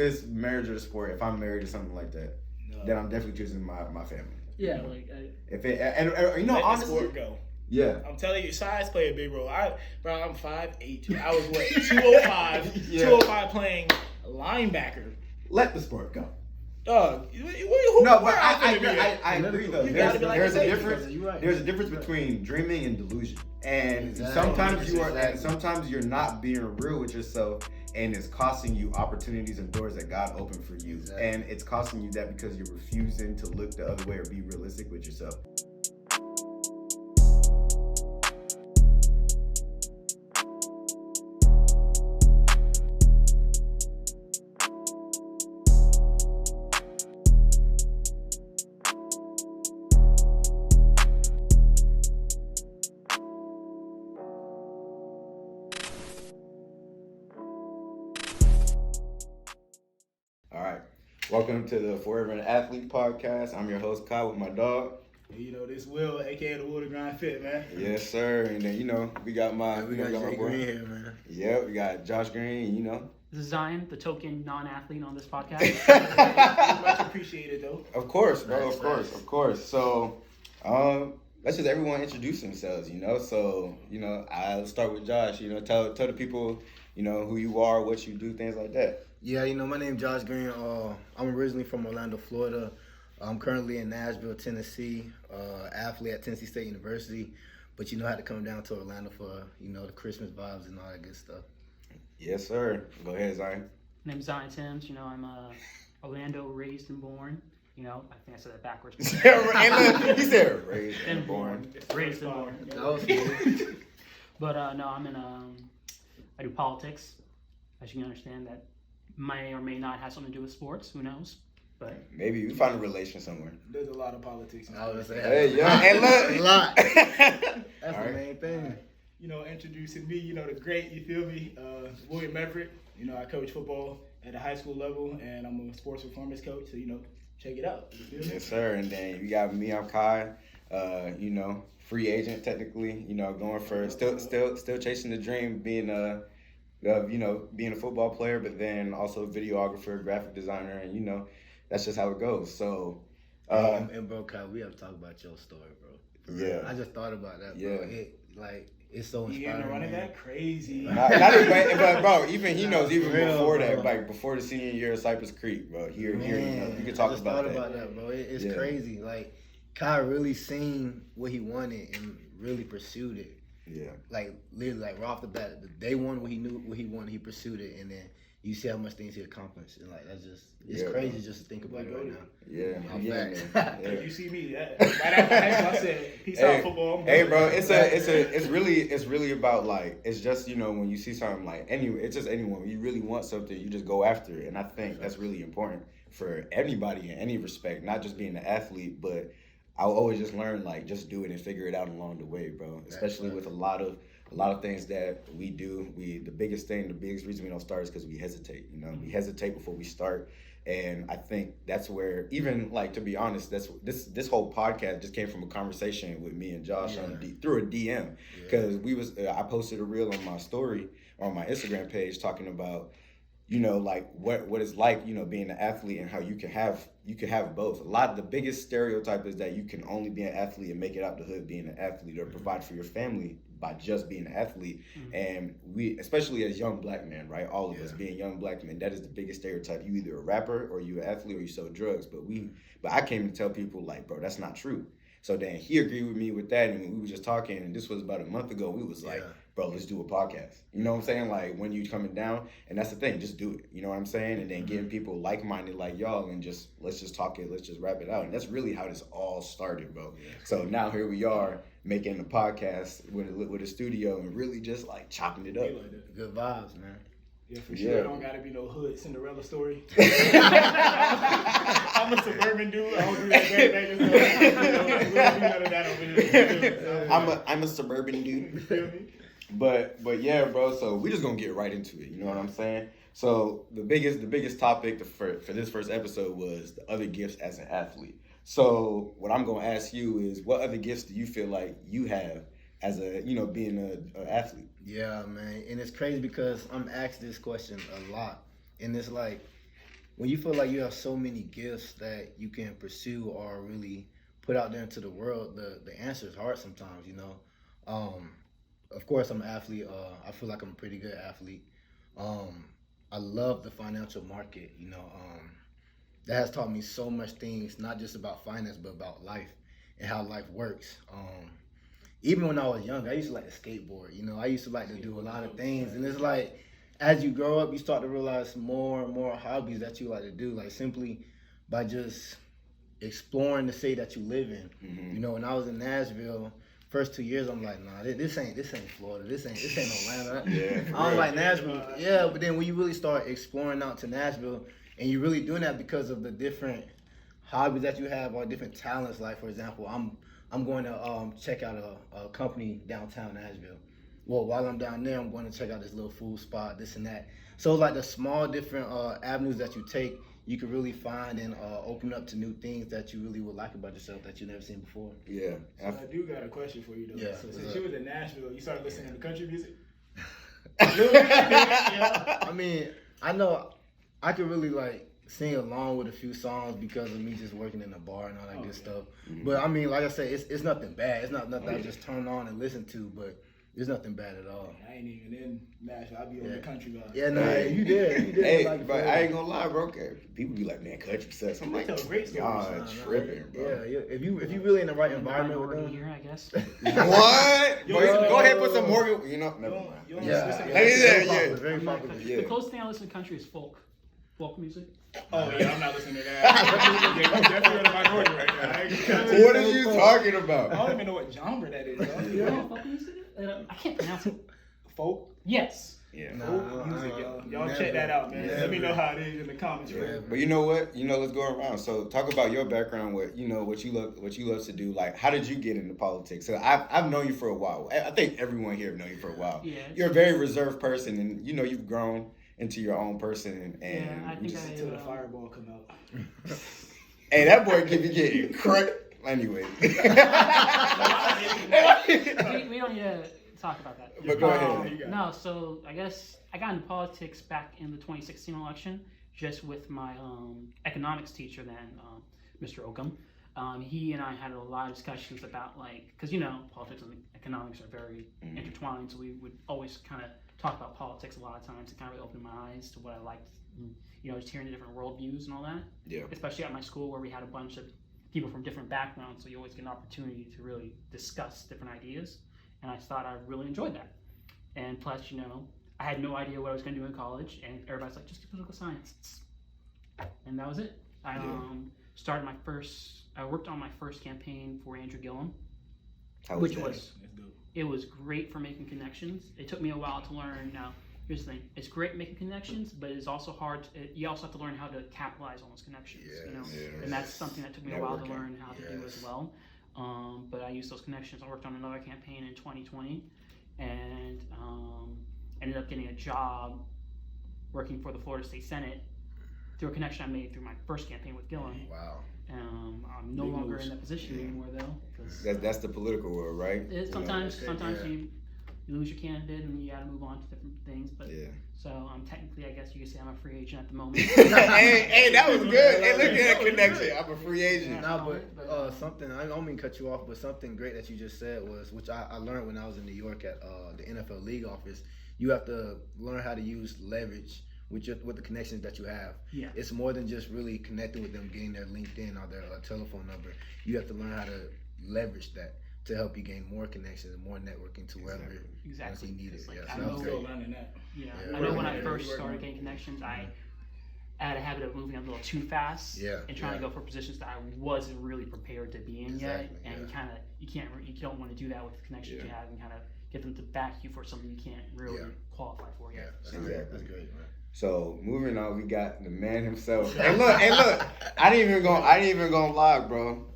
it's marriage or the sport, if I'm married or something like that, then I'm definitely choosing my family. Yeah, like if it and you know, let honestly, the sport go. Yeah. I'm telling you, size play a big role. I'm 5'8". I was what 205, 205 playing linebacker. Let the sport go. Dog, no, but I agree though. There's a difference. Right. There's a difference between dreaming and delusion. And sometimes you are, and sometimes you're not being real with yourself, and it's costing you opportunities and doors that God opened for you. Exactly. And it's costing you that because you're refusing to look the other way or be realistic with yourself. Welcome to the Forever an Athlete podcast. I'm your host, Kyle, with my dog. You know, this Will, aka the Will to Grind Fit, man. Yes, sir. And then, you know, we got my Jay Green here, man. Yeah, we got Josh Green, you know. This is Zion, the token non-athlete on this podcast. Much appreciated, though. Of course, bro. Of course. So, let's just everyone introduce themselves, you know. So, you know, I'll start with Josh. You know, tell the people, you know, who you are, what you do, things like that. Yeah, you know, my name's Josh Green. I'm originally from Orlando, Florida. I'm currently in Nashville, Tennessee, athlete at Tennessee State University. But, you know, I had to come down to Orlando for, you know, the Christmas vibes and all that good stuff. Yes, sir. Go ahead, Zion. My name's Zion Timms. You know, I'm Orlando raised and born. You know, I think I said that backwards. He said raised and born. Raised and born. That was good. But, no, I'm in, I do politics. As you can understand, that may or may not have something to do with sports. Who knows? But maybe we find a relation somewhere. There's a lot of politics. I would say. Hey, yeah, and look, a lot. That's all the main thing. You know, introducing me, you know, the great, you feel me, William Everett. You know, I coach football at the high school level, and I'm a sports performance coach. So, you know, check it out. You feel me? Yes, sir. And then you got me. I'm Kai. You know, free agent technically. You know, going for still chasing the dream, being you know, being a football player, but then also a videographer, graphic designer, and you know, that's just how it goes. So, and bro, Kyle, we have to talk about your story, bro. Yeah, I just thought about that, bro. It's so inspiring. You're running that crazy. But bro, even he knows even real, before bro. that, like before the senior year of Cypress Creek, bro. Here, you know, you can talk about that. I just thought about that, bro. It's crazy. Like, Kai really seen what he wanted and really pursued it. Yeah. Like literally, like right off the bat, the day one when he knew what he wanted, he pursued it, and then you see how much things he accomplished, and like that's just crazy bro. Just to think about it right now. Yeah. You see me right after high school, I said, "Peace out, football." Hey, bro, it's really about like it's just you know when you see something like it's just anyone when you really want something you just go after it, and I think that's really important for anybody in any respect, not just being an athlete, but I'll always just learn like just do it and figure it out along the way, bro. Especially with a lot of things that we do. The biggest reason we don't start is because we hesitate. You know, we hesitate before we start, and I think that's where even like to be honest, that's this whole podcast just came from a conversation with me and Josh through a DM because I posted a reel on my story on my Instagram page talking about, you know, like what it's like, you know, being an athlete and how you can have both. A lot of the biggest stereotype is that you can only be an athlete and make it out the hood being an athlete or provide for your family by just being an athlete. Mm-hmm. And we, especially as young black men, right? All of us being young black men, that is the biggest stereotype. You either a rapper or you an athlete or you sell drugs. But I came to tell people like, bro, that's not true. So then he agreed with me with that, and we were just talking, and this was about a month ago. We was like, bro, let's do a podcast. You know what I'm saying? Like when you coming down, and that's the thing, just do it. You know what I'm saying? And then getting people like-minded like y'all, and let's just talk it, let's just wrap it out. And that's really how this all started, bro. Yeah. So now here we are making a podcast with a studio and really just like chopping it up. Good vibes, man. Yeah, for sure. It don't gotta be no hood Cinderella story. I'm a suburban dude. I don't do that gangbanging stuff. We don't do none of that over here. I'm a suburban dude. You feel me? But yeah, bro. So we're just gonna get right into it. You know what I'm saying? So the biggest topic for this first episode was the other gifts as an athlete. So what I'm gonna ask you is, what other gifts do you feel like you have as a, you know, being an athlete? Yeah, man. And it's crazy because I'm asked this question a lot. And it's like, when you feel like you have so many gifts that you can pursue or really put out there into the world, the answer is hard sometimes, you know. Of course, I'm an athlete. I feel like I'm a pretty good athlete. I love the financial market, you know. That has taught me so much things, not just about finance, but about life and how life works. Even when I was young, I used to like to skateboard, you know. I used to like to do a lot of things. And it's like, as you grow up, you start to realize more and more hobbies that you like to do, like simply by just exploring the city that you live in. Mm-hmm. You know, when I was in Nashville, first 2 years, I'm like, nah, this ain't Florida, this ain't Atlanta. Yeah, I don't like Nashville. Yeah, but then when you really start exploring out to Nashville, and you're really doing that because of the different hobbies that you have or different talents. Like, for example, I'm going to check out a company downtown Nashville. Well, while I'm down there, I'm going to check out this little food spot, this and that. So like the small different avenues that you take, you can really find and open up to new things that you really would like about yourself that you've never seen before. Yeah. So I do got a question for you though. Yeah, So what's since up? you was in Nashville, you started listening to country music? I mean, I know I could really like sing along with a few songs because of me just working in a bar and all that good stuff. Mm-hmm. But I mean, like I said, it's nothing bad. It's not nothing I just turn on and listen to, but it's nothing bad at all. I ain't even in Nashville. I be on the country vibe. Yeah, no, Hey. you did. Hey, like, but I ain't gonna lie, bro. Okay, people be like, man, country sucks. I'm like, They tell great stories. y'all tripping, bro. Yeah, if you really in the right I'm the environment with minority them. here, I guess. What? Yo, Boy, yo, go ahead and put some Morgan. You know, never mind. You don't Yeah, listen to Hey, country? yeah, popular, yeah. very I'm not popular. country. Yeah. The closest thing I listen to country is folk music. Oh yeah, I'm not listening to that. Yeah, you definitely on the minority right now. I ain't gonna tell What are you talking I about? don't even know what genre that is. Dog. You know folk music? I can't pronounce it. Folk Yes. Yeah. Nah, folk music, y'all. Y'all never, check that out, man. Let me know never. how it is in the comments. Yeah. Right? But you know what? Let's go around. So talk about your background. What you love to do. Like, how did you get into politics? So I've known you for a while. I think everyone here have known you for a while. Yeah. You're a very reserved person, and you've grown into your own person. And Yeah, I think Until the fireball come out. hey, that boy be getting cracked. Anyway. we don't need to talk about that. But go ahead. No, so I guess I got into politics back in the 2016 election, just with my economics teacher then, Mr. Oakham. He and I had a lot of discussions about because politics and economics are very intertwined, so we would always kind of talk about politics a lot of times. It kind of really opened my eyes to what I liked, just hearing the different worldviews and all that. Yeah. Especially at my school where we had a bunch of people from different backgrounds, so you always get an opportunity to really discuss different ideas. And I thought I really enjoyed that. And plus, I had no idea what I was going to do in college, and everybody's like, just do political science. And that was it. I worked on my first campaign for Andrew Gillum, How which that? was, it was great for making connections. It took me a while to learn. Now, here's the thing. It's great making connections, but it's also hard. You also have to learn how to capitalize on those connections. Yes. And that's something that took me a while to Networking. learn how to do as well. But I used those connections. I worked on another campaign in 2020 and ended up getting a job working for the Florida State Senate through a connection I made through my first campaign with Gillum. Wow. I'm no Big longer moves. in that position anymore, though. 'Cause That's the political world, right? sometimes yeah. you lose your candidate and you got to move on to different things. But Yeah. so technically, I guess you could say I'm a free agent at the moment. hey, that was good. Hey, look at that connection. I'm a free agent. No, but something, I don't mean to cut you off, but something great that you just said was, which I learned when I was in New York at the NFL League office, you have to learn how to use leverage with the connections that you have. Yeah. It's more than just really connecting with them, getting their LinkedIn or their telephone number. You have to learn how to leverage that to help you gain more connections and more networking to wherever Exactly. you need it. It's like, Yeah, I so know- that's Still great. learning that. Yeah, Yeah. I know when I Yeah. first started getting connections, I had a habit of moving a little too fast Yeah, and trying yeah. to go for positions that I wasn't really prepared to be in yet. Exactly, And yeah. you don't want to do that with the connections Yeah. you have and kind of get them to back you for something you can't really Yeah. qualify for Yeah, yet. that's Exactly. great. That's great, man. So moving on, we got the man himself. Hey look, I didn't even gonna lie, bro.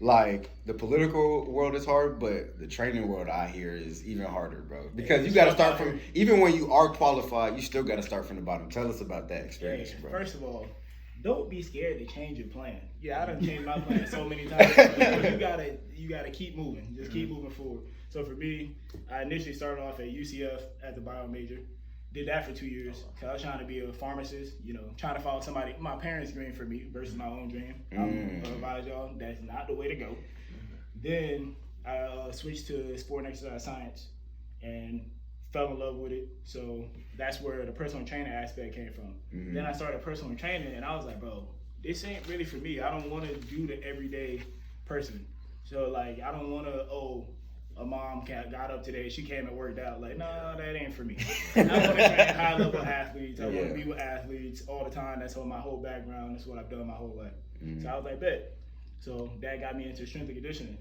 Like the political world is hard, but the training world I hear is even harder, bro. Because you got to start from even when you are qualified, you still got to start from the bottom. Tell us about that experience, Hey, bro. first of all, don't be scared to change your plan. Yeah, I done changed my plan so many times. But you gotta keep moving. Just keep moving forward. So for me, I initially started off at UCF as a bio major. Did that for 2 years. Cause I was trying to be a pharmacist, you know, trying to follow my parents' dream for me versus my own dream. I'm gonna advise y'all, that's not the way to go. Then I switched to sport and exercise science and fell in love with it. So that's where the personal training aspect came from. Then I started personal training and I was like, bro, this ain't really for me. I don't want to do the everyday person. So like, I don't want to, a mom got up today, she came and worked out. Like, no, that ain't for me. I want to train high level athletes. I want to be with athletes all the time. That's all my whole background. That's what I've done my whole life. So I was like, bet. So that got me into strength and conditioning.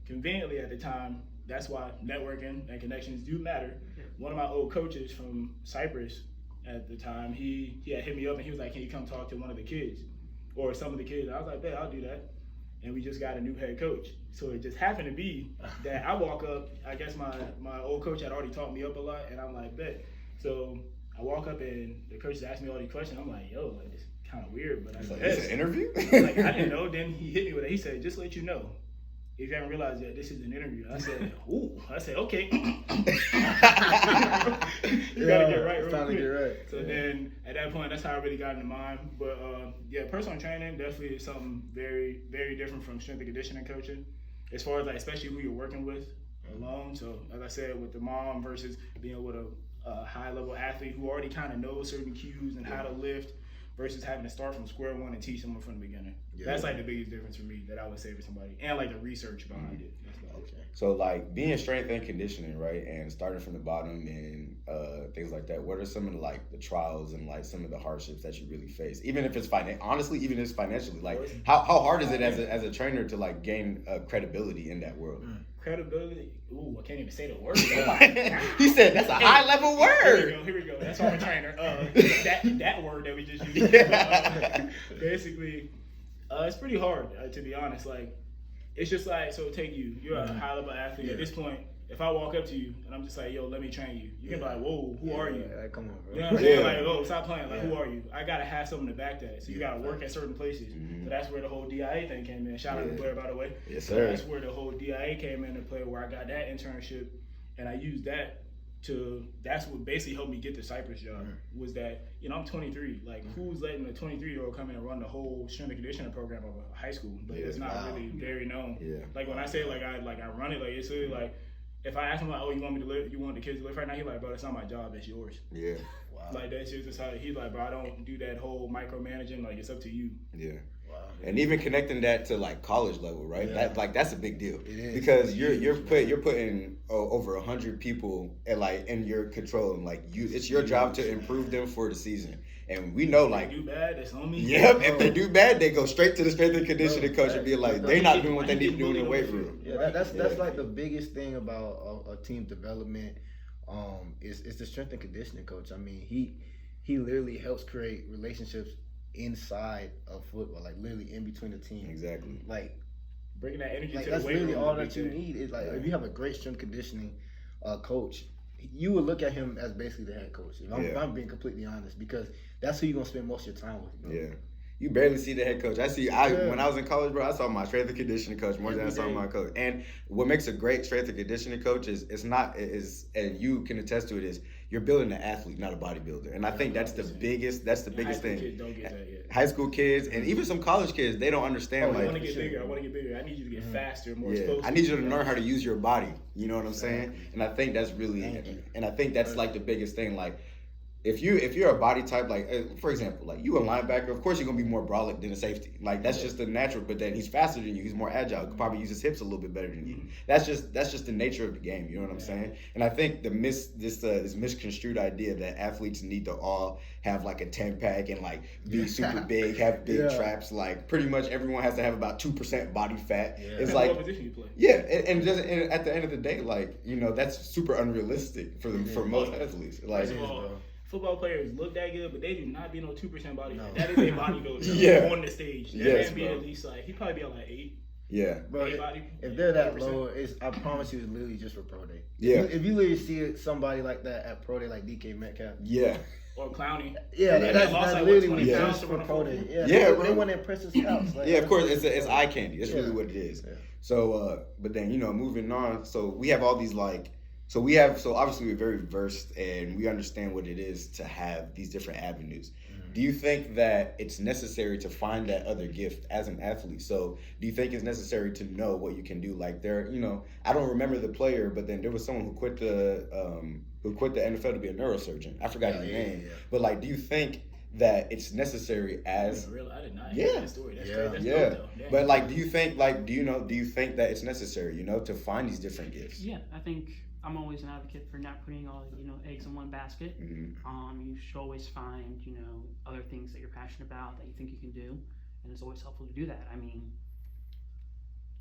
Conveniently at the time, that's why networking and connections do matter. One of my old coaches from Cyprus at the time, he had hit me up and he was like, can you come talk to one of the kids or some of the kids? I was like, bet, I'll do that. And we just got a new head coach. So it just happened to be that I walk up, I guess my old coach had already taught me up a lot, and I'm like, bet. So I walk up and the coach asked me all these questions. I'm like, yo, like, it's kind of weird, but I It's like, guess. it's an interview? Like, I didn't know. Then he hit me with it. He said, just to let you know, if you haven't realized yet, this is an interview. I said, ooh. I said, okay. You gotta get right real Time to quick. get right. So then at that point, that's how I really got into mine. But yeah, personal training definitely is something very, very different from strength and conditioning coaching. As far as like, especially who you're working with alone. So as I said, with the mom versus being with a high level athlete who already kind of knows certain cues and how to lift versus having to start from square one and teach someone from the beginning. Yeah. That's like the biggest difference for me that I would say for somebody. And like the research behind it. That's about it. Okay. So like being strength and conditioning, right, and starting from the bottom and things like that. What are some of the, like the trials and like some of the hardships that you really face? Even if it's honestly, even if it's financially, like how hard is it as a trainer to like gain credibility in that world? Credibility. Ooh, I can't even say the word. Oh my God. He said that's a high level word. Here we go. That's why I'm a trainer. That word that we just used. Basically, it's pretty hard to be honest. Like, it's just like, so take you. You're a high level athlete. Yeah. At this point, if I walk up to you and I'm just like, yo, let me train you, you can be like, whoa, who are you? Like, come on, bro. You know what I'm saying? Yeah. Like, oh, stop playing. Like, who are you? I gotta have something to back that. So you gotta work at certain places. Mhm. So that's where the whole DIA thing came in. Shout out to Blair, by the way. Yes, So sir. that's where the whole DIA came into play, where I got that internship, and I used that to. That's what basically helped me get the Cyprus job. Was that, you know, I'm 23. Like, who's letting a 23-year-old come in and run the whole strength and conditioning program of a high school? Like, it's not really very known. Yeah. Like when I say I run it, like it's really like. If I ask him like, oh, you want me to live? You want the kids to live right now? He's like, bro, that's not my job. That's yours. Yeah. Wow. Like that's just how he's like, bro. I don't do that whole micromanaging. Like it's up to you. Yeah. Wow. And even connecting that to like college level, right? Yeah. That's a big deal. It is. Because It's you're huge, putting over 100 people in your control, and like it's your job to improve them for the season. And we know, like, If they do bad, that's on me. yep, if they do bad, they go straight to the strength and conditioning coach and be like, they're not doing what they I need to do in the weight room. Yeah, that's like the biggest thing about a team development. Is the strength and conditioning coach. I mean, he literally helps create relationships inside of football, like literally in between the team. Exactly. Like Bringing that energy to the that's weight literally room. all is a that you big thing. need. Is like if you have a great strength conditioning coach, you would look at him as basically the head coach. If I'm being completely honest, because that's who you're gonna spend most of your time with. Bro. Yeah. You barely see the head coach. When I was in college, bro, I saw my strength and conditioning coach more than I saw my coach. And what makes a great strength and conditioning coach is and you can attest to it, is you're building an athlete, not a bodybuilder. And I think that's the biggest High school thing. kids don't get that yet. High school kids and even some college kids, they don't understand I want to like, get bigger. I want to get bigger. I need you to get faster, more yeah, explosive. I need you to learn how to use your body. You know what I'm saying? And I think that's really, and I think that's like the biggest thing. Like, if you're a body type, like for example, like you a linebacker, of course you're gonna be more brolic than a safety. Like that's just the natural. But then he's faster than you. He's more agile. Could probably use his hips a little bit better than you. That's just the nature of the game. You know what I'm saying? And I think this misconstrued idea that athletes need to all have like a 10-pack and like be super big, have big traps. Like pretty much everyone has to have about 2% body fat. Depends It's on like what position you play. yeah, and at the end of the day, like that's super unrealistic for most athletes. Like First of all, football players look that good, but they do not be no 2% body fat. That is a bodybuilder Yeah. on the stage. That Yes, man be bro. at least like he probably be at like 8. yeah, Bro, if they're that 8%. low, I promise you, it's literally just for pro day. Yeah. If you literally see somebody like that at pro day, like DK Metcalf. yeah. Or Clowney. Yeah, Yeah. that's Lost like, literally what, what 20 it pounds is to for run a pro 4? day. Yeah, they bro. want to impress the scouts. Like, Yeah, of course, that's- it's eye candy. That's really what it is. Yeah. So, but then moving on. So we have all these like So obviously we're very versed and we understand what it is to have these different avenues. Do you think that it's necessary to find that other gift as an athlete? So do you think it's necessary to know what you can do? Like I don't remember the player, but then there was someone who quit the NFL to be a neurosurgeon. I forgot his name. Yeah. But like, do you think that it's necessary as I did not Yeah. hear that story. That's crazy. That's yeah, dope, though. but like, do you think that it's necessary, to find these different gifts? Yeah, I think I'm always an advocate for not putting all eggs in one basket. You should always find other things that you're passionate about that you think you can do, and it's always helpful to do that. I mean,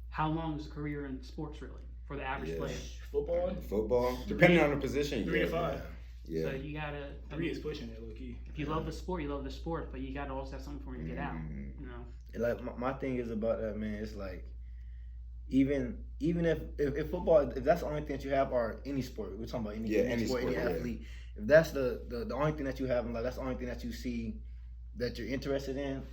how long is a career in sports really for the average player? Football, Depending on the position. 3 to 5. Yeah. So you gotta. 3 is pushing it, low key. If you love the sport, you love the sport, but you gotta also have something for you to get out. Like my thing is about that, man. It's like even if football, if that's the only thing that you have, or any sport, we're talking about any sport, any athlete. If that's the only thing that you have, and like that's the only thing that you see that you're interested in,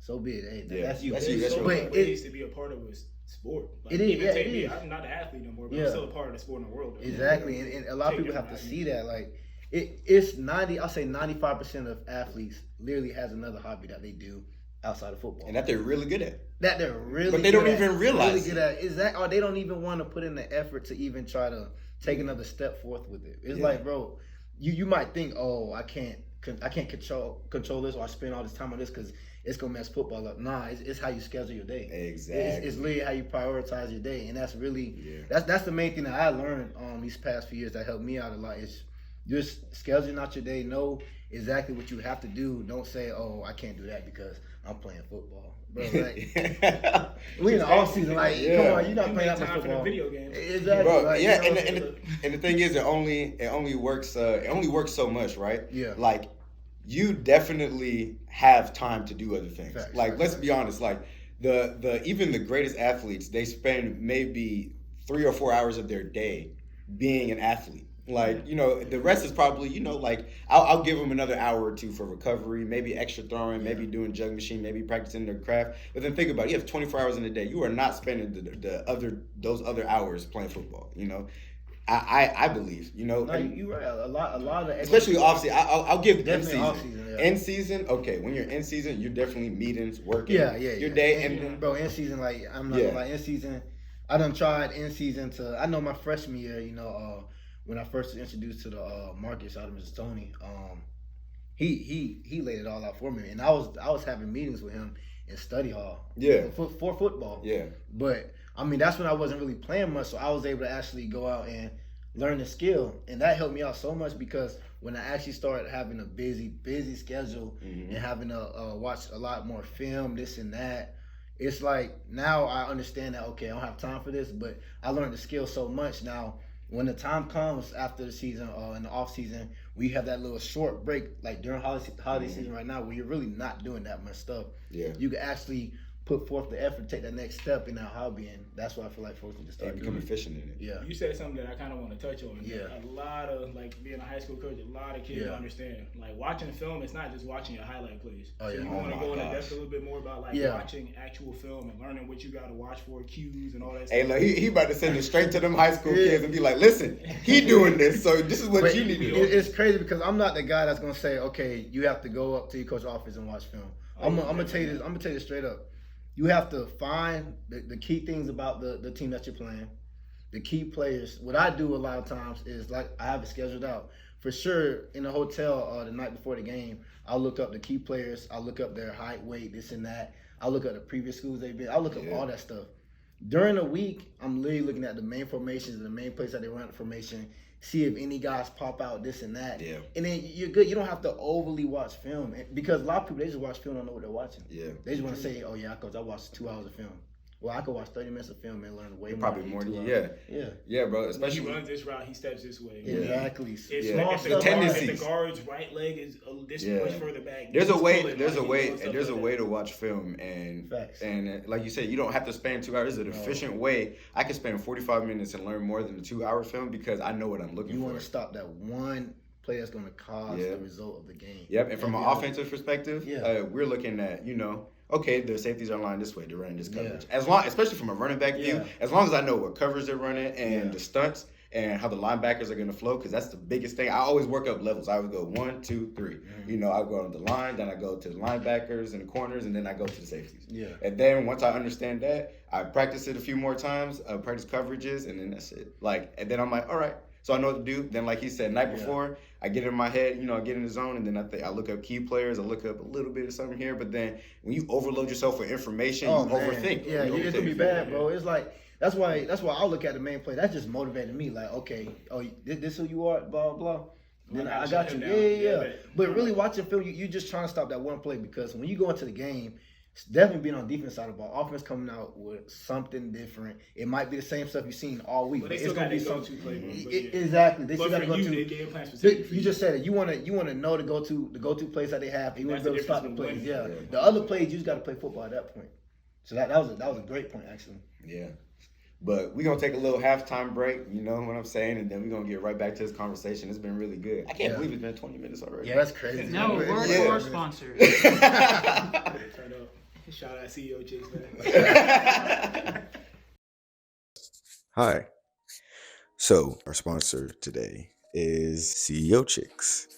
so be it. Hey, that's you. That's you. There's That's so your many ways to be a part of a sport. Like, it is. even Yeah, take it me, is. I'm not an athlete no more, but I'm still a part of the sport in the world. Though. Exactly, and a lot of people have to see that. Like it's 90. I'll say 95% of athletes literally has another hobby that they do outside of football, And that they're really good at. that they're really. But they good don't at, even realize really good at. Is that, or they don't even want to put in the effort to even try to take another step forth with it. It's like, bro, you might think, oh, I can't control this, or I spend all this time on this because it's gonna mess football up. Nah, it's how you schedule your day. Exactly. It's literally how you prioritize your day, and that's really that's the main thing that I learned these past few years that helped me out a lot. Is just scheduling out your day. Know exactly what you have to do. Don't say, oh, I can't do that because I'm playing football, bro. Like, we in the off season. Like, come on, you're not playing that much time for football. the video games. Exactly. Bro, like, yeah, you know, and the thing is, it only works so much, right? Yeah. Like, you definitely have time to do other things. Facts, like, facts, let's facts. be honest. Like, even the greatest athletes, they spend maybe 3 or 4 hours of their day being an athlete. Like, the rest is probably, like, I'll give them another hour or two for recovery, maybe extra throwing, maybe doing jug machine, maybe practicing their craft. But then think about it, you have 24 hours in a day. You are not spending those other hours playing football, I believe, No, you're right. A lot of the especially off season. I'll give in Definitely season. off-season, yeah. In season, okay. When you're in season, you're definitely meetings, working, your yeah. day, and bro, in season, like I'm not gonna lie, in season, I done tried in season to. I know my freshman year, when I first was introduced to the Marcus out of Mr. Tony, he laid it all out for me, and I was having meetings with him in study hall, for football, But I mean, that's when I wasn't really playing much, so I was able to actually go out and learn the skill, and that helped me out so much because when I actually started having a busy schedule and having to watch a lot more film, this and that, it's like now I understand that, okay, I don't have time for this, but I learned the skill so much now. When the time comes after the season or in the off season, we have that little short break, like during holiday season right now, where you're really not doing that much stuff. Yeah. You can actually put forth the effort to take that next step in our hobby, and that's what I feel like folks need to start become doing. efficient in it. Yeah. You said something that I kind of want to touch on. Yeah. A lot of, like, being a high school coach, a lot of kids don't understand. Like, watching film, it's not just watching your highlight plays. Oh, yeah. So you Oh want to my go into gosh. depth a little bit more about, like, watching actual film and learning what you got to watch for, cues and all that Hey, stuff. look, he about to send it straight to them high school kids and be like, listen, he doing this, so this is what But you need to do. it's crazy because I'm not the guy that's gonna say, okay, you have to go up to your coach's office and watch film. I'm gonna tell you this. I'm gonna tell you straight up. You have to find the key things about the team that you're playing, the key players. What I do a lot of times is, like, I have it scheduled out. For sure, in the hotel the night before the game, I'll look up the key players. I'll look up their height, weight, this and that. I'll look at the previous schools they've been. I'll look up all that stuff. During the week, I'm literally looking at the main formations and the main place that they run the formation, see if any guys pop out, this and that. Yeah. And then you're good. You don't have to overly watch film because a lot of people, they just watch film, don't know what they're watching. Yeah. They just want to say, oh, yeah, coach, I watched 2 hours of film. Well, I could watch 30 minutes of film and learn way more. Probably more than 2 you. hours. Yeah. Yeah. Yeah, bro. When he Especially runs this route, he steps this way. Exactly. It's Yeah. if, The the tendencies. if the guard's right leg is this much further back. There's he's a way. pulling, There's a like, way. stuff There's a like way that. to watch film, and Facts. like you said, you don't have to spend 2 hours. There's an efficient way. I can spend 45 minutes and learn more than a 2-hour film because I know what I'm looking You for. want to stop that one play that's going to cause the result of the game. Yep, and from an Every offensive perspective, Yeah. we're looking at, okay, the safeties are lined this way, they're running this Yeah. coverage. As long, especially from a running back view, Yeah. as long as I know what covers they're running and Yeah. the stunts, and how the linebackers are gonna flow, because that's the biggest thing. I always work up levels. I would go 1, 2, 3. You know, I go on the line, then I go to the linebackers and the corners, and then I go to the safeties. Yeah. And then once I understand that, I practice it a few more times, practice coverages, and then that's it. Like, and then I'm like, all right. So I know what to do. Then, like he said, night before, I get in my head, you know, I get in the zone, and then I look up key players. I look up a little bit of something here. But then when you overload yourself with information, you overthink. Yeah, you it can be bad, bro. It's like that's why I look at the main play. That's just motivating me. Like, okay, oh, this who you are, blah blah. Then I got you. Yeah. But really watching film, you just trying to stop that one play, because when you go into the game, it's definitely being on defense side of the ball. Offense coming out with something different. It might be the same stuff you've seen all week, But but they it's still going got to to be go something. to play. Exactly. They still But got to for go you, to. the game plan specific. You just said it. You want to know the go to plays that they have. You want to be able to stop the That's the plays. difference Yeah. with The other plays, you just got to play football at that point. So that was a great point, actually. Yeah. But we're going to take a little halftime break, you know what I'm saying? And then we're going to get right back to this conversation. It's been really good. I can't believe it's been 20 minutes already. Yeah, that's crazy. No, word Yeah. for our sponsors. Turn up. Shout out CEO Chicks, man. Hi. So, our sponsor today is CEO Chicks.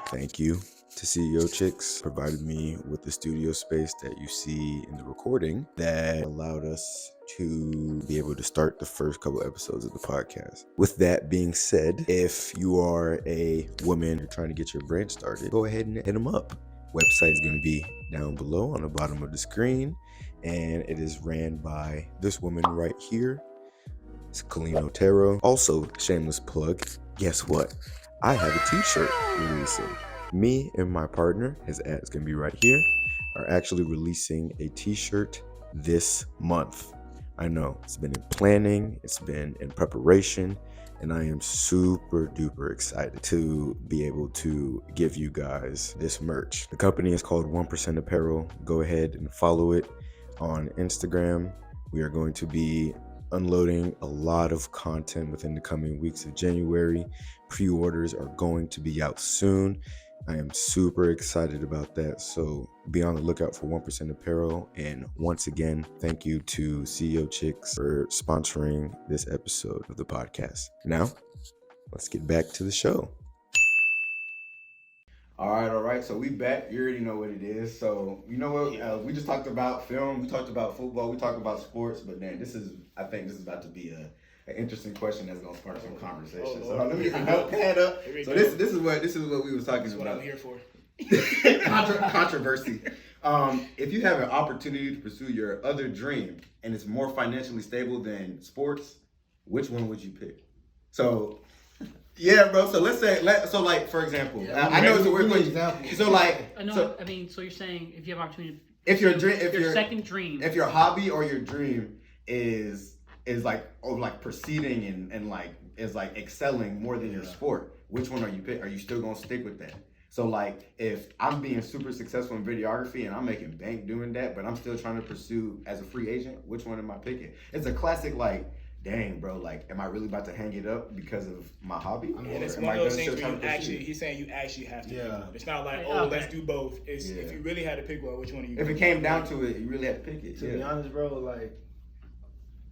Thank you to CEO Chicks, provided me with the studio space that you see in the recording that allowed us to be able to start the first couple episodes of the podcast. With that being said, if you are a woman, you're trying to get your brand started, go ahead and hit them up. Website is going to be down below on the bottom of the screen, and it is ran by this woman right here. It's Colleen Otero. Also, shameless plug, guess what? I have a t-shirt releasing. Me and my partner, his ad's gonna be right here, are actually releasing a t-shirt this month. I know, it's been in planning, it's been in preparation, and I am super duper excited to be able to give you guys this merch. The company is called 1% Apparel. Go ahead and follow it on Instagram. We are going to be unloading a lot of content within the coming weeks of January. Pre-orders are going to be out soon. I am super excited about that. So be on the lookout for 1% Apparel. And once again, thank you to CEO Chicks for sponsoring this episode of the podcast. Now, let's get back to the show. All right. So we back. You already know what it is. So you know what? We just talked about film. We talked about football. We talked about sports. But then I think this is about to be an interesting question that's gonna spark some conversation. So let me get the notepad up. So this is what we was talking That's about. what I'm here for. Controversy. If you have an opportunity to pursue your other dream and it's more financially stable than sports, which one would you pick? So. Yeah, bro. So let's say, like for example, I know it's a weird question. So like, So you're saying if you have opportunity, if your dream, if your second dream, if your hobby or your dream is like proceeding and like is like excelling more than your sport, which one are you pick? Are you still gonna stick with that? So like, if I'm being super successful in videography and I'm making bank doing that, but I'm still trying to pursue as a free agent, which one am I picking? It's a classic like. Dang, bro, like, am I really about to hang it up because of my hobby? And it's one of those things where he's saying you actually have to do it. It's not like, let's do both. It's if you really had to pick one, which one are you? If it came down to it, you really had to pick it. To be honest, bro, like,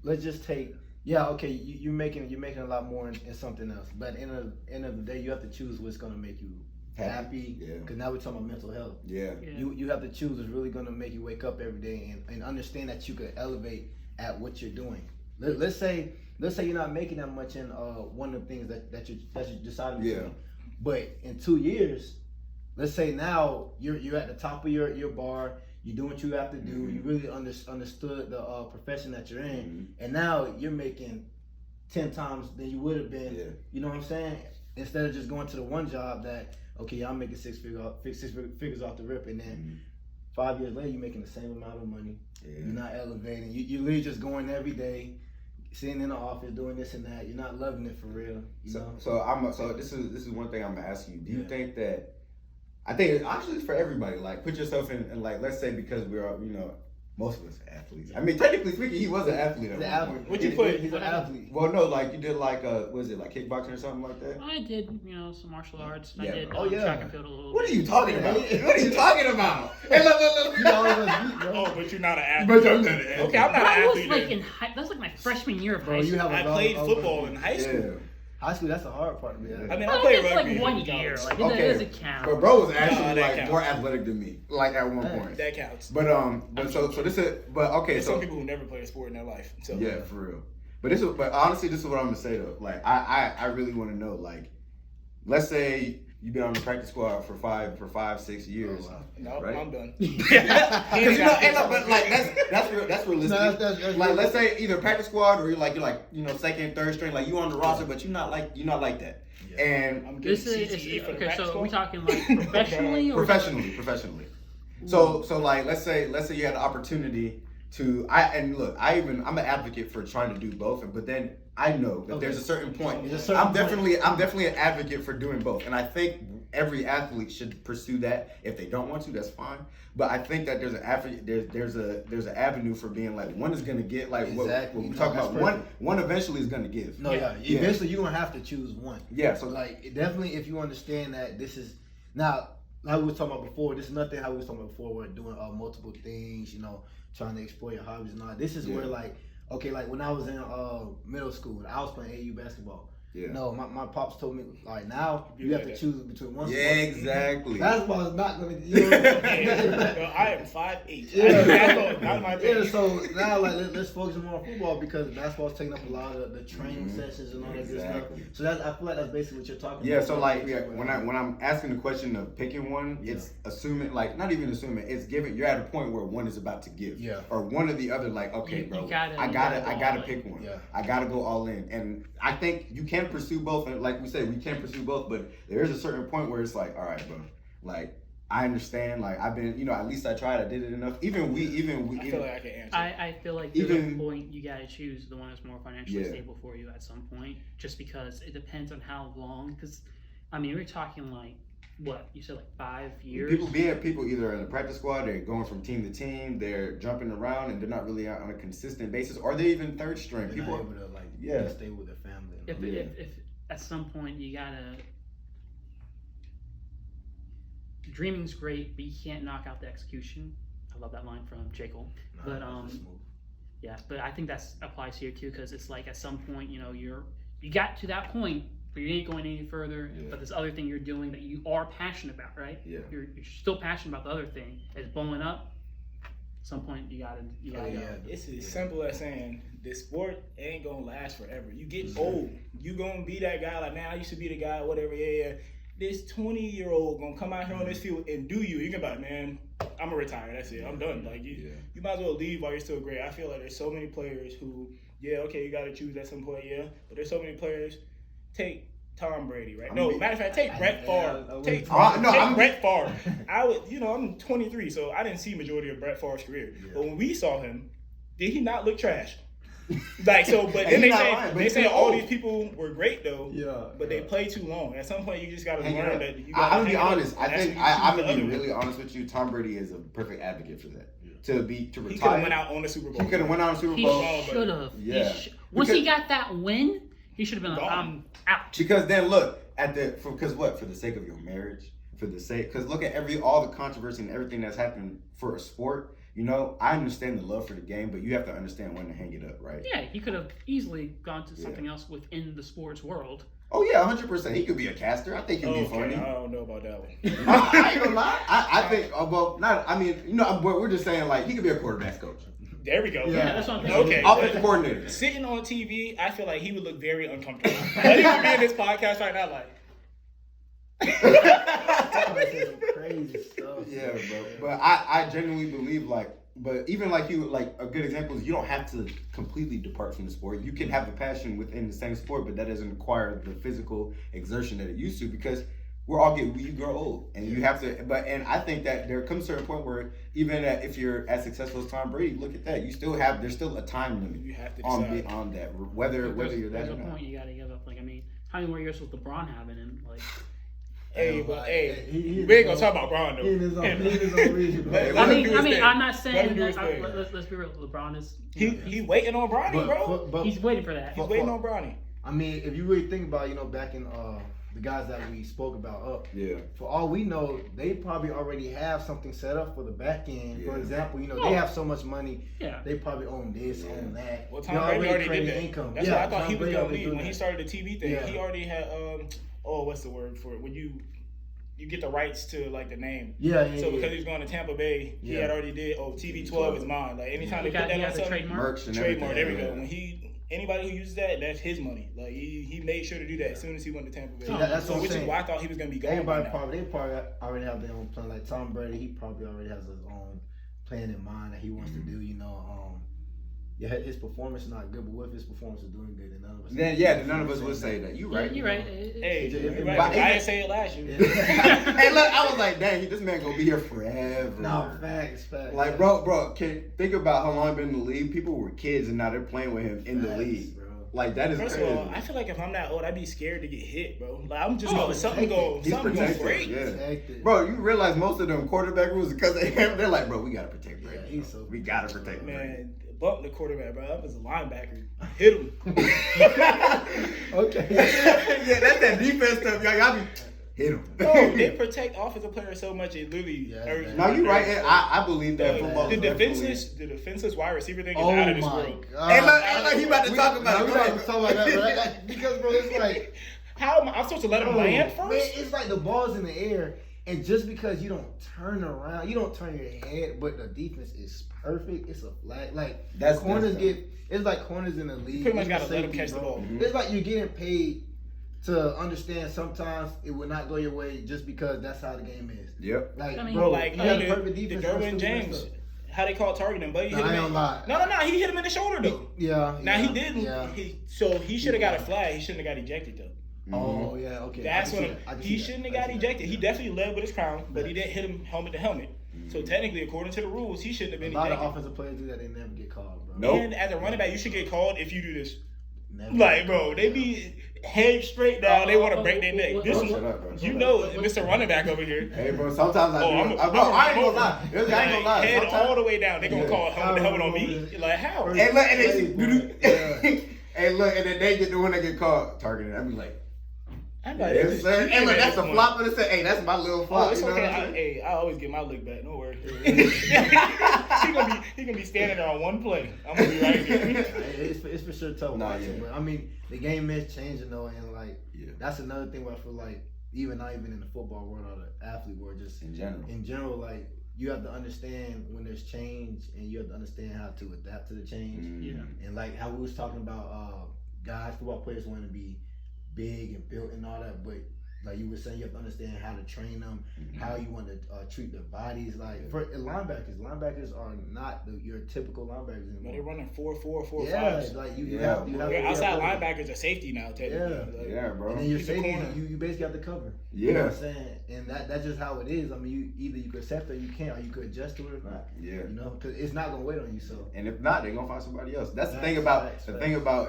let's just take, okay, you're making a lot more in something else. But in the end of the day, you have to choose what's going to make you happy. Because now we're talking about mental health. Yeah. You have to choose what's really going to make you wake up every day and understand that you could elevate at what you're doing. Let's say you're not making that much in one of the things that you decided to do. But in 2 years, let's say now you're at the top of your bar, you're doing what you have to do, you really understood the profession that you're in, and now you're making 10 times than you would have been. You know what I'm saying? Instead of just going to the one job that, okay, I'm making six figures off the rip, and then 5 years later you're making the same amount of money. You're not elevating. You're literally just going every day, sitting in the office doing this and that. You're not loving it for real. You know? So this is one thing I'm gonna ask you. Do you think that? I think actually it's for everybody. Like, put yourself in like, let's say because we're most of us are athletes. I mean, technically speaking, he was an athlete. He's an athlete. What you put? He's an athlete. Well, no, like you did like was it like kickboxing or something like that? I did some martial arts. I Yeah. did track and field a little. What are bit. you talking about? What are you talking about? Hey, look. You know, Oh, but you're not an athlete. But I'm not an athlete. Okay, I'm not That an was athlete. like then. that was like my freshman year of Bro, high you school. have a I dog played over- football in high school. Yeah. High school, that's the hard part to be. I mean, I Well, played it's rugby. like 1 in year. college. Like Okay. it doesn't count. But bro was Nah, actually that like counts. more athletic than me, like at one Hey. point. That counts. But so this is but okay. There's So some people who never play a sport in their life. So yeah, for real. But honestly, this is what I'm gonna say though. Like I really want to know. Like, let's say you've been on the practice squad for 5, 6 years. Oh, wow. no, Right? I'm done. Because but like that's realistic. No, that's like let's say either practice squad or you're like second, third string, like you on the roster, but you're not like that. Yeah. And I'm This getting is CTE for the okay. practice So squad. we talking like professionally or professionally. So like let's say you had the opportunity to I'm an advocate for trying to do both, but then I know that there's a certain point. There's a certain I'm definitely an advocate for doing both, and I think every athlete should pursue that. If they don't want to, that's fine. But I think that there's an avenue for being like one is gonna get like Exactly. what we No, talk that's about. One eventually is gonna give. No, yeah. Yeah. Eventually, you're gonna have to choose one. Yeah. So like, definitely, if you understand that this is now, like we was talking about before, this is nothing how we was talking about before. We're doing multiple things, trying to explore your hobbies and all. This is where like, okay, like when I was in middle school, I was playing AU basketball. Yeah. No, my pops told me like now you have to choose between one. Yeah, sport. exactly. Basketball is not gonna. You know what I'm saying? Well, I am 5'8". Yeah. Basketball is not my Yeah, thing. so now like let's focus more on football because basketball's taking up a lot of the training sessions and all that good stuff. Exactly. So I feel like that's basically what you're talking Yeah, about. so like when I'm asking the question of picking one, it's assuming like not even assuming, it's giving you're at a point where one is about to give. Yeah. Or one or the other, like, okay, You bro, gotta I go gotta all pick in. one. Yeah. I gotta go all in. And I think you can pursue both, and like we said, we can pursue both, but there is a certain point where it's like, all right, bro, like I understand, like I've been, at least I tried, I did it enough. Even we I feel like I can answer. I feel like there's Even- a point you gotta choose the one that's more financially Yeah. stable for you at some point, just because it depends on how long. Because I mean, we're talking like what you said, like 5 years. People either in the practice squad, they're going from team to team, they're jumping around, and they're not really out on a consistent basis, or they're even third string. They're People, not able to Yeah. stay with their family. and If, all that. if at some point you gotta, dreaming's great, but you can't knock out the execution. I love that line from J. Cole. Nah, But that's smooth. yeah, but I think that applies here too, because it's like at some point, you got to that point, but you ain't going any further. Yeah. But this other thing you're doing that you are passionate about, right? Yeah. You're still passionate about the other thing. It's blowing up. At some point, you gotta Oh, go. yeah. It's as simple as saying this sport ain't gonna last forever. You get old, you gonna be that guy. Like, man, I used to be the guy, whatever. Yeah. This 20-year-old gonna come out here on this field and do you. You can be like, man, I'm gonna retire. That's it. I'm done. Like you might as well leave while you're still great. I feel like there's so many players who, okay, you gotta choose at some point, but there's so many players. Take Tom Brady, right? No, matter of fact, take Brett Favre. Take Brett Favre. I'm 23, so I didn't see majority of Brett Favre's career. Yeah. But when we saw him, did he not look trash? But And then he's not lying, but they he's say still all old. these people were great though. Yeah. But they play too long. At some point, you just gotta Hang it learn up. that you gotta. I'm gonna be hang it up. honest. I And that's think when you I'm choose gonna be the other really one. honest with you. Tom Brady is a perfect advocate for that. Yeah. To He could have retire. went out on the Super Bowl. He could have went out on Super He Bowl. should have. Yeah. Once he Because- got that win, he should have been like, Gone. I'm out. Because then look for the sake of your marriage, because look at all the controversy and everything that's happened for a sport. I understand the love for the game, but you have to understand when to hang it up, right? Yeah, he could have easily gone to something else within the sports world. Oh yeah, 100%. He could be a caster. I think he'd be funny. I don't know about that one. I ain't gonna lie. I think, we're just saying like he could be a quarterback coach, There we go. Yeah, that's what I'm saying. Okay. offensive coordinator. Sitting on TV, I feel like he would look very uncomfortable. Let him be in this podcast right now, like. Crazy stuff. Yeah, bro. But I genuinely believe but even like you, like a good example is you don't have to completely depart from the sport. You can have a passion within the same sport, but that doesn't require the physical exertion that it used to because you grow old and you have to. And I think that there comes a certain point where even if you're as successful as Tom Brady, look at that. There's still a time limit You have to on decide. on that whether you're that There's or a not. point you gotta give up. Like, I mean, how many more years was LeBron having him? Like, Hey, He we ain't gonna talk about Braun though. He in his own region, bro. Let I him do his mean, thing. I'm not Let saying him do his that. thing. Let's be real. LeBron is. He waiting on Bronny, bro. But He's waiting for that. He's waiting on Bronny. I mean, if you really think about, back in the guys that we spoke about up. Yeah. For all we know, they probably already have something set up for the back end. For Yeah. example, Oh. they have so much money. Yeah. They probably own this, own that. Well, They're Tom Brady already did creating that. income. That's yeah, what I thought Tom he was Brady gonna already be do when that. he started the TV thing. Yeah. He already had what's the word for it? When you get the rights to like the name. Yeah, So because he was going to Tampa Bay, he Yeah. had already did. TV12 is mine. Like anytime they put that on the something, trademark. Merch and trademark. There we everything. go. When anybody who uses that, that's his money. Like he made sure to do that as soon as he went to Tampa Bay. See, that's so what I'm which saying. is why I thought he was gonna be gone. Everybody by now. they probably already have their own plan. Like Tom Brady, he probably already has his own plan in mind that he wants to do. His performance is not good, but what if his performance is doing good and none of us? Then none of us would say that. You right. You're right. Hey, It- you're it- right, but 'cause I didn't say it last year. Hey, look, I was like, dang, this man gonna be here forever. No, facts. Like, bro, think about how long he's been in the league. People were kids and now they're playing with him in the Facts, league. bro. Like, that is First crazy. of all, I feel like if I'm that old, I'd be scared to get hit, bro. Like I'm just Oh, going something go He's something go protected, break. yeah. Protected. Bro, you realize most of them quarterback rules because of him. They're like, bro, we gotta protect Brady. Yeah, he's so we gotta protect Brady. Man, bump the quarterback, bro. That was a linebacker. Hit him. Okay. Yeah, that's that defense stuff. Y'all be hit him. Bro, they protect offensive players so much it literally. Yeah, hurts man. No, me. you right. And I believe that football. The is definitely- defenseless wide receiver thing is Oh out of this my world. god. Hey, look, he about to talk about it. We Go about ahead. to talk about that, bro. Like, because bro, it's like How am I supposed to let him land man, first? it's like the ball's in the air, and just because you don't turn around, you don't turn your head, but the defense is perfect. It's a flag. Like That's- corners that's- get. It's like corners in the league. pretty much even gotta let 'em safety, catch the bro. ball. It's like you're getting paid to understand. Sometimes it will not go your way just because that's how the game is. Yep. Like, I mean, bro, Like you got the the perfect defense. and Derwin still James, messed up. how they call targeting, but he Nah, hit I him. ain't In, lie. no, he hit him in the shoulder though. Yeah. Now yeah, he didn't. Yeah. So he should have got a flag. He shouldn't have got ejected though. Oh yeah. Okay. That's I can when see that. I can he see that. shouldn't have I got can see that. ejected. He definitely led with his crown, but he Yeah. didn't hit him helmet to helmet. So technically, according to the rules, he shouldn't have A been lot of ejected. offensive players do that. They never get called, bro. Nope. And as a running back, you should get called if you do this. Never. Like, bro, they be head straight down. They want to break their neck. This Shut up, bro. you know, Mr. Running Back over here. Hey, bro, sometimes I do. I'm I ain't gonna lie. I ain't gonna lie. Head Sometimes- all the way down. They gonna Yeah. call helmet to helmet on me. Like how? Hey, look, and Yeah. they hey, look, and then they get the one that get caught targeted. I be like, I'm like, yes, this- sir. you Hey, look, at that's a this flop, but it's a, hey, that's my little Oh, flop. it's you know okay. what I'm saying? I always get my lick back. Don't worry. he gonna be standing there on one play. I'm gonna be right here. It's for sure tough. Nah, watching, yeah. but I mean, the game is changing though, and like Yeah. that's another thing where I feel like not even in the football world or the athlete world, just In general. like you have to understand when there's change, and you have to understand how to adapt to the change. Mm. And like how we was talking about guys, football players want to be big and built and all that, but like you were saying, you have to understand how to train them, how you want to treat their bodies. Like for linebackers are not your typical linebackers But they're anymore. running 4-4, 4-5. Yeah, like you Yeah, have, you bro. have Your you outside have to- linebackers are safety now, technically. Yeah. Like, Yeah, bro. And then your He's a safety, corner. you basically have to cover. Yeah. You know what I'm saying? And that's just how it is. I mean, either you could accept it or you can't, or you could adjust to it or not. Yeah. You know, because it's not gonna wait on you. So And if not, they're gonna find somebody else. That's the Facts, thing about facts, the facts. thing about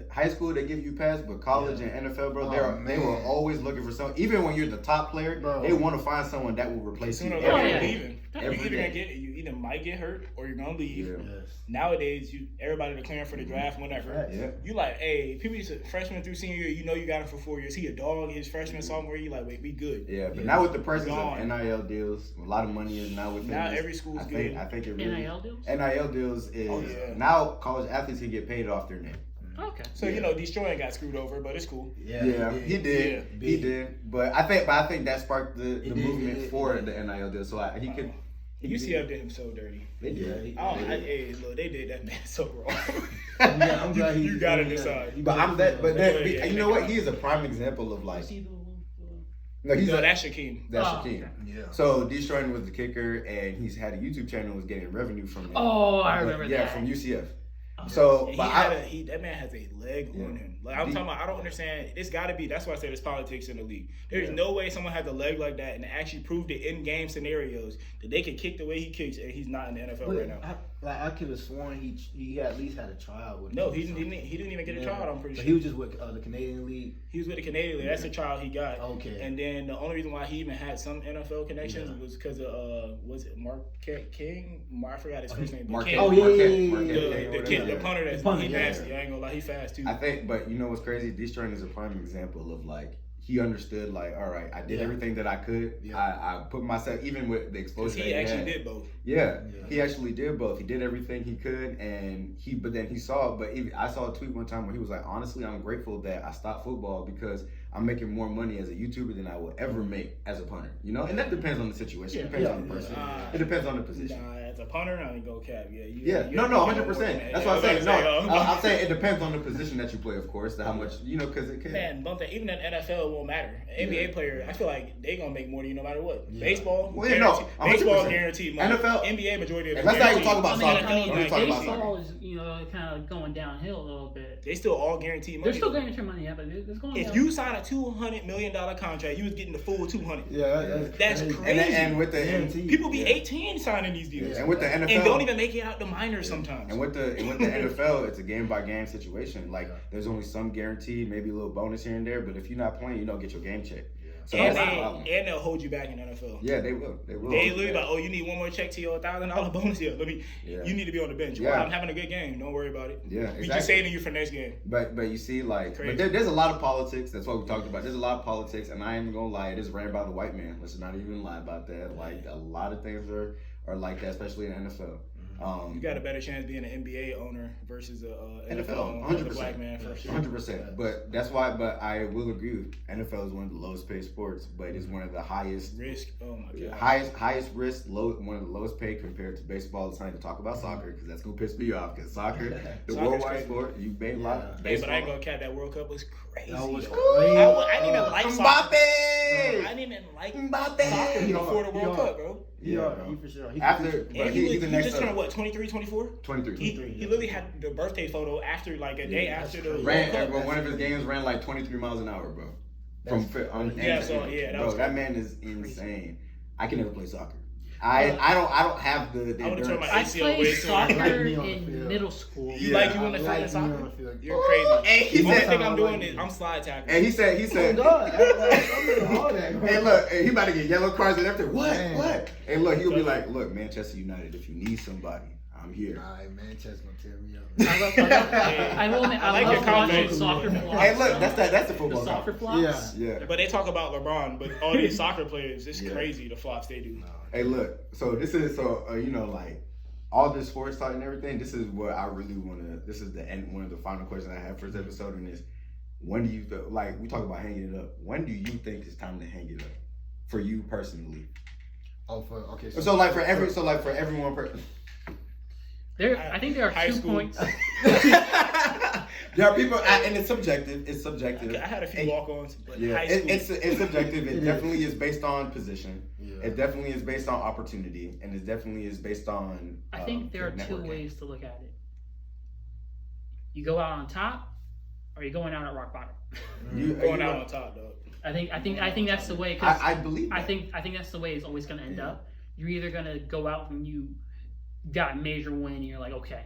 high school. They give you pass, but college Yeah. and NFL, bro, Oh, they were man. always looking for some. Even when you're the top player, Bro. they want to find someone that will replace you. Sooner or every later, yeah. you're day. leaving. Every You either day. gonna get, you either might get hurt or you're gonna leave. Yeah. yes, Nowadays, everybody declaring for the draft, whenever. Facts. Yeah. You like, hey, people used to freshman through senior year, you know you got him for 4 years. He a dog. His freshman, sophomore, you like, wait, we good. Yeah, but Yeah. now with the prices of Gone. NIL deals, a lot of money is now with Now this. every school's I think, good. I think it really NIL deals? NIL deals is Oh, yeah. now college athletes can get paid off their name. Okay. So Yeah. you know, Destroying got screwed over, but it's cool. Yeah, he did. Yeah. He Big. did. But I think that sparked the did, movement it did, for it did. the NIL deal. So he could. UCF did him so dirty. They did. Hey, look, they did that man so wrong. I'm glad he. You gotta decide. But I'm that. But then, Yeah, you know what? He is a prime example of like. Was he the one for- No, he's No, a, that's Shaquem. that's Oh, Shaquem. okay. Yeah. So Destroying was the kicker, and he's had a YouTube channel and was getting revenue from it. Oh, I But, remember yeah, that. from UCF. Oh. So, And but that man has a leg Yeah. on him. Like I'm talking about, I don't understand. It's got to be. That's why I said it's politics in the league. There's Yeah. no way someone has a leg like that and actually proved it in game scenarios that they can kick the way he kicks, and he's not in the NFL right now. I could have sworn he at least had a tryout with. No, them he or didn't. something. He didn't even get a Yeah. tryout. I'm pretty So sure. he was just with the Canadian League. He was with the Canadian League. That's the trial he got. Okay. And then the only reason why he even had some NFL connections was because of was it Marquette King? I forgot his first name. but Marquette. King. Oh, yeah, Marquette, yeah, yeah, Marquette, yeah, The, yeah, the whatever, kid, the yeah. punter that's The punter, he yeah. nasty. I ain't gonna lie, he fast too. I think, but you know what's crazy? Destroying is a prime example of like he understood like, all right, I did everything that I could. Yeah. I put myself, even with the exposure that He actually had. did both. Yeah, he actually did both. He did everything he could, and but then he saw. But even, I saw a tweet one time where he was like, honestly, I'm grateful that I stopped football because I'm making more money as a YouTuber than I will ever make as a punter. You know, and that depends on the situation. It depends on the person. It depends on the position. Nah, as a punter, I ain't go cap. No, 100%. That's what I'm saying. No, I'm saying it depends on the position that you play, of course, how much, you know, because it can. Man, don't think even in NFL it won't matter. NBA player, I feel like they gonna make more than you no matter what. Yeah. Baseball, Well, no, baseball 100%. guaranteed money. NFL, NBA majority of and let's not even talk I about mean, soccer. I mean, Let's talk about baseball soccer. is, you know, kind of going downhill a little bit. They still all guaranteed money. They're still guaranteed money, yeah, but it's going If down. you sign a $200 million contract, you was getting the full 200. Yeah, That's crazy. And with the People be 18 signing these deals. and with the NFL, And don't even make it out the minors sometimes. And with the NFL, it's a game by game situation. Like there's only some guaranteed, maybe a little bonus here and there, but if you're not playing, you don't get your game check. So and, that's the problem. they'll hold you back in NFL. Yeah, they will. They will. They literally like, oh, you need one more check to your $1,000 bonus here. Yeah. You need to be on the bench. Yeah. Well, I'm having a good game. Don't worry about it. Yeah, We just exactly. saving you for next game. But you see, like, Crazy. but there's a lot of politics. That's what we talked about. There's a lot of politics, and I ain't even gonna lie. It is ran by the white man. Let's not even lie about that. Like a lot of things are like that, especially in the NFL. You got a better chance being an NBA owner versus a NFL, owner as a black man for sure. 100%. But that's why. But I will agree with NFL is one of the lowest paid sports, but it's one of the highest Risk. Oh my god. highest risk, one of the lowest paid compared to baseball. It's not even talk about soccer because that's gonna piss me off. Because soccer, the Soccer's worldwide crazy. sport, you made a lot. Hey, Baseball. but I ain't gonna cap that World Cup was crazy. That was though. crazy. I didn't even like soccer. Mbappe. I didn't even like Mbappe. soccer He before the hard. World He Cup, bro. Yeah, bro. he for sure. After, but And he's the he next just turned up. what, 23, 24? 23. He literally had the birthday photo after like a day that's after the crazy. World Cup. One of his games ran like 23 miles an hour, bro. From Yeah, so, yeah, that bro, was that man is insane. I can never play soccer. I don't have the I would've turned my I ACL way played sooner. soccer Like me on the in field. middle school. You Yeah. like you in the field in me soccer? on the field. You're crazy. And he The only said, thing I'm doing like is I'm slide tackling. and he said, Oh God, I'm doing all that. hey, look, he about to get yellow cards and everything. What? Man. What? And look, he'll be like, look, Manchester United, if you need somebody, I'm here. All right, Manchester gonna tear me up. I will admit, I like I your love watching confidence. soccer flops. Hey, look, that's the the football soccer soccer. flops. Yeah. Yeah. But they talk about LeBron, but all these soccer players, it's Yeah. crazy the flops they do. Hey, look. So this is you know, like all this sports talk and everything. This is what I really want to. This is the end. One of the final questions I have for this episode, and is when do you feel like we talk about hanging it up? When do you think it's time to hang it up for you personally? Oh, okay. So like for everyone. I think there are High 2 school. points. There are people, and it's subjective. It's subjective. I had a few And- walk-ons, but Yeah, high school. it's subjective. It It definitely is based on position. Yeah. It definitely is based on opportunity, and it definitely is based on. I think there are 2 networking. ways to look at it. You go out on top, or you're going out at rock bottom. You, going you out know, on top, dog. I think that's the way. 'Cause I believe. That. I think that's the way it's always going to end Yeah. up. You're either going to go out and you got a major win, and you're like, okay,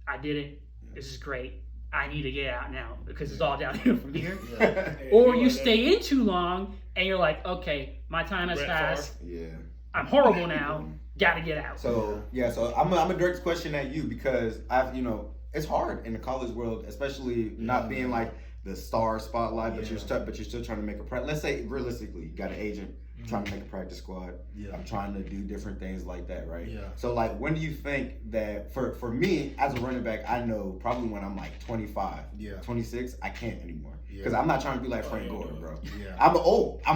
I did it. This is great. I need to get out now because it's all downhill from here. Or you stay in too long, and you're like, okay, my time has Brett passed. Yeah. I'm horrible now. Got to get out. So so I'm a direct question at you because it's hard in the college world, especially not being like the star spotlight, but you're still trying to make a let's say realistically, you got an agent trying to make a practice squad. Yeah. I'm trying to do different things like that, right? Yeah. So like when do you think that for me as a running back, I know probably when I'm like 25, 26, I can't anymore. Because I'm not trying to be like Frank Gore, bro. Yeah. I'm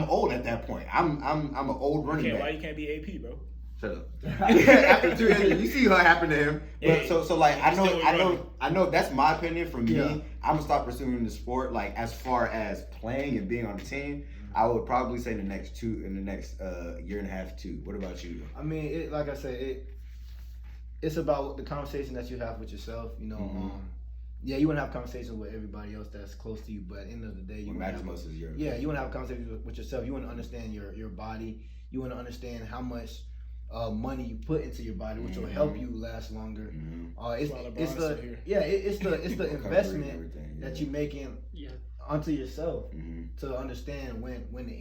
old at that point. I'm an old running back. Why you can't be AP, bro? Shut up. After 2 injuries, you see what happened to him. But Yeah. so like I Still running. know that's my opinion. For me, Yeah. I'm gonna stop pursuing the sport. Like as far as playing and being on the team, I would probably say in the next year and a half, 2. What about you? I mean, like I said, it's about the conversation that you have with yourself. You know, Mhm. you want to have conversations with everybody else that's close to you, but at the end of the day, you What wanna matters have- most is your you want to have a conversation with yourself. You want to understand your body. You want to understand how much money you put into your body, which will help you last longer. Mhm. It's That's why it's LeBron's the still here. it's the Recovery and investment everything, that yeah. you're making Yeah. onto yourself Mhm. to understand when the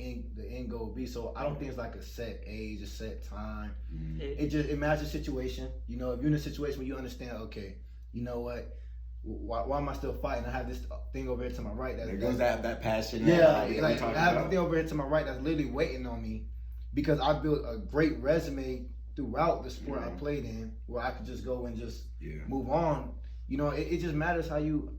end goal will be. So I don't think it's like a set age, a set time. Mhm. It matches the situation. You know, if you're in a situation where you understand, okay, you know what, why am I still fighting? I have this thing over here to my right. There goes that passion. Yeah, that we like talking I have about. a thing over here to my right that's literally waiting on me because I built a great resume throughout the sport I played in, where I could just go and just move on. You know, it just matters how you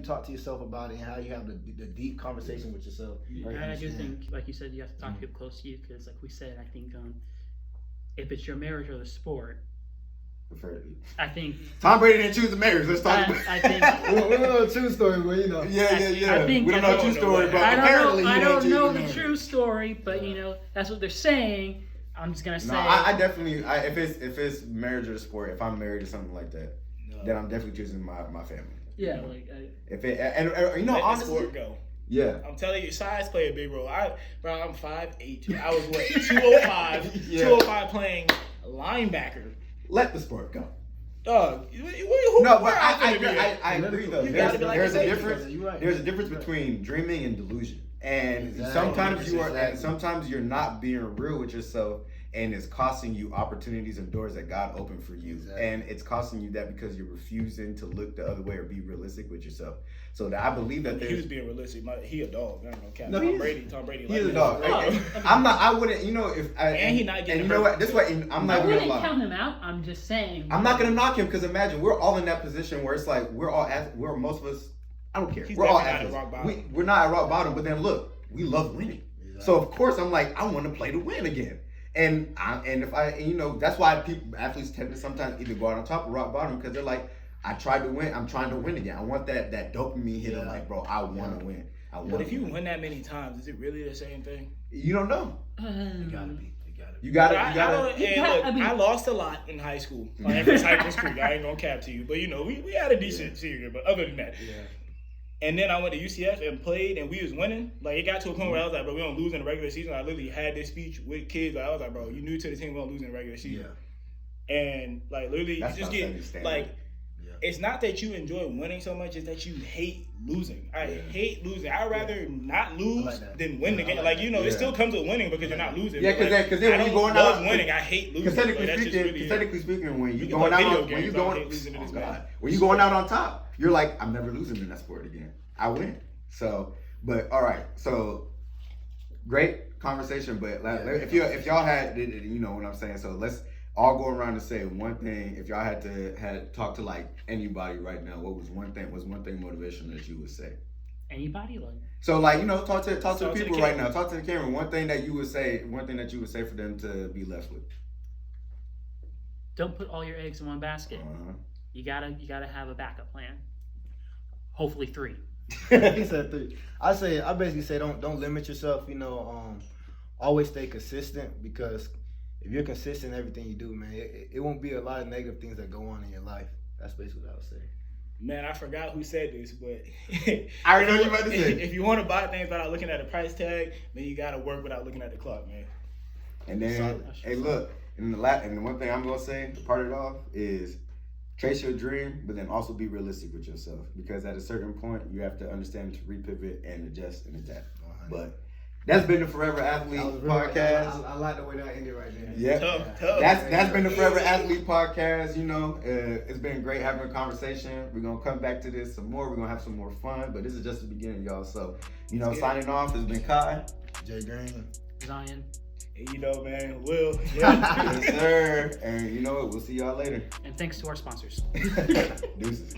talk to yourself about it and how you have the deep conversation with yourself. And I do think, like you said, you have to talk to people close to you because, like we said, I think if it's your marriage or the sport, I think Tom Brady didn't choose the marriage. Let's talk about I think we don't know the true story, but you know. Yeah. I think- we don't know the true story, but apparently I he don't didn't know choose the marriage. true story, but you know that's what they're saying. I'm just gonna say. No, I definitely. If it's marriage or the sport, if I'm married or something like that, then I'm definitely choosing my family. Yeah, like If it and you know Let the honestly, sport go. yeah. I'm telling you, size play a big role. I'm 5'8". I was what 205, Yeah. 205 playing linebacker. Let the sport go. Dog, No, but I agree though. You gotta be like There's a safety. difference. You're right. There's a difference between dreaming and delusion. And Exactly. sometimes you are, Exactly. and sometimes you're not being real with yourself, and it's costing you opportunities and doors that God opened for you. Exactly. And it's costing you that because you're refusing to look the other way or be realistic with yourself. So that I believe that He was there's. being realistic. He a dog. I don't know. Cap. No, Tom he is. Brady. He's a like dog. that. I'm not. I wouldn't. You know, if I And he not getting and you know hurt. what? This way, I'm not I gonna wouldn't lie. count him out. I'm just saying. I'm not gonna knock him because imagine we're all in that position where it's like we're most of us. I don't care. He's we're all definitely not athletes. at rock bottom. We're not at rock bottom, but then look, we love winning. So of course I'm like I want to play to win again. And that's why athletes tend to sometimes either go out on top or rock bottom because they're like, I tried to win. I'm trying to win again. I want that dopamine hit of like, bro, I want to win. But if you win that many times, is it really the same thing? You don't know. It gotta be. You gotta. I lost a lot in high school. In Cypress Creek, I ain't gonna cap to you, but we had a decent senior. But other than that, and then I went to UCF and played, and we was winning. Like it got to a point where I was like, bro, we don't lose in the regular season. I literally had this speech with kids. Like, I was like, bro, you new to the team, we don't lose in the regular season. And like literally, That's you just not get understanding. like. It's not that you enjoy winning so much; it's that you hate losing. I hate losing. I'd rather not lose like that. than win the game. Yeah. It still comes with winning because you're not losing. Yeah, but, because then I when you don't going love out, winning, I hate losing. Because Like, that's just really it. technically speaking, when you can going play out, video when you games, I going, hate losing to this oh, man. God. When you going out on top, you're like, I'm never losing in that sport again. I win. So, but all right, so great conversation. But if y'all had, you know what I'm saying. So let's all go around and say one thing. If y'all had talk to like anybody right now, what was one thing motivational that you would say? Anybody like. So like talk to the Talk to the people right camera. now. Talk to the camera. One thing that you would say for them to be left with. Don't put all your eggs in one basket. Uh-huh. You gotta have a backup plan. Hopefully 3. He said 3. I basically say don't limit yourself. Always stay consistent because if you're consistent in everything you do, man, it won't be a lot of negative things that go on in your life. That's basically what I would say. Man, I forgot who said this, but I already know what you about to say. If you want to buy things without looking at the price tag, then you gotta work without looking at the clock, man. And then, hey, look, and the one thing I'm gonna say to part it off is chase your dream, but then also be realistic with yourself. Because at a certain point, you have to understand to repivot and adjust and adapt. But that's been the Forever Athlete podcast. I like the way that ended right there. Yeah, Tough. that's been the Forever Athlete podcast. It's been great having a conversation. We're gonna come back to this some more. We're gonna have some more fun, but this is just the beginning, y'all. So, signing off has been Kai. Jay Green. Zion. And man, Will. Yes, sir. And you know what? We'll see y'all later. And thanks to our sponsors. Deuces.